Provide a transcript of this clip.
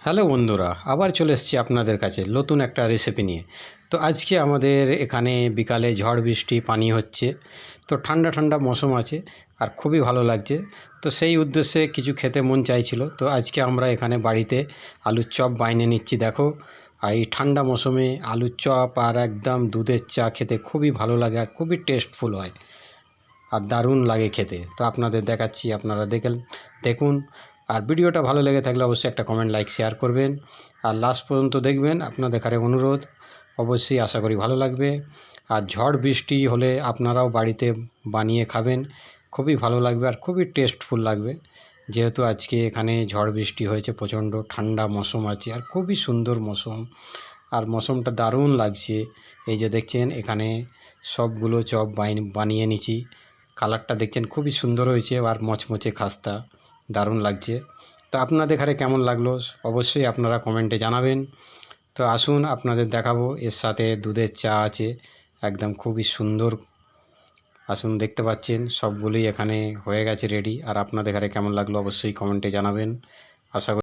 Hello বন্ধুরা, আবার চলে এসেছি আপনাদের কাছে নতুন একটা রেসিপি নিয়ে। তো আজকে আমাদের এখানে বিকালে ঝড় বৃষ্টি পানি হচ্ছে, তো ঠান্ডা ঠান্ডা মৌসুম আছে আর খুবই ভালো লাগছে। তো সেই উদ্দেশ্যে কিছু খেতে মন চাইছিল, তো আজকে আমরা এখানে বাড়িতে আলুর চপ বানিয়ে নিচ্ছি। দেখো, আর এই ঠান্ডা মৌসুমে আলুর চপ আর একদম দুধের চা খেতে খুবই ভালো লাগে আর খুবই টেস্টফুল হয় আর দারুণ লাগে খেতে। তো আপনাদের দেখাচ্ছি, আপনারা দেখুন। আর ভিডিওটা ভালো লেগে থাকলে অবশ্যই একটা কমেন্ট, লাইক, শেয়ার করবেন আর লাস্ট পর্যন্ত দেখবেন। আপনাদের কাছে অনুরোধ, অবশ্যই আশা করি ভালো লাগবে। আর ঝড় বৃষ্টি হলে আপনারাও বাড়িতে বানিয়ে খাবেন, খুবই ভালো লাগবে আর খুবই টেস্টফুল লাগবে। যেহেতু আজকে এখানে ঝড় বৃষ্টি হয়েছে, প্রচণ্ড ঠান্ডা মৌসুম আছে আর খুবই সুন্দর মৌসুম, আর মৌসুমটা দারুণ লাগছে। এই যে দেখছেন, এখানে সবগুলো চপ বানিয়ে নিয়েছি। কালারটা দেখছেন খুবই সুন্দর হয়েছে আর মচমচে খাস্তা, দারুণ লাগছে। তো আপনাদের ঘরে কেমন লাগলো অবশ্যই আপনারা কমেন্টে জানাবেন। তো আসুন আপনাদের দেখাবো, এর সাথে দুধের চা আছে, একদম খুবই সুন্দর। আসুন, দেখতে পাচ্ছেন সবগুলোই এখানে হয়ে গেছে রেডি। আর আপনাদের ঘরে কেমন লাগলো অবশ্যই কমেন্টে জানাবেন। আশা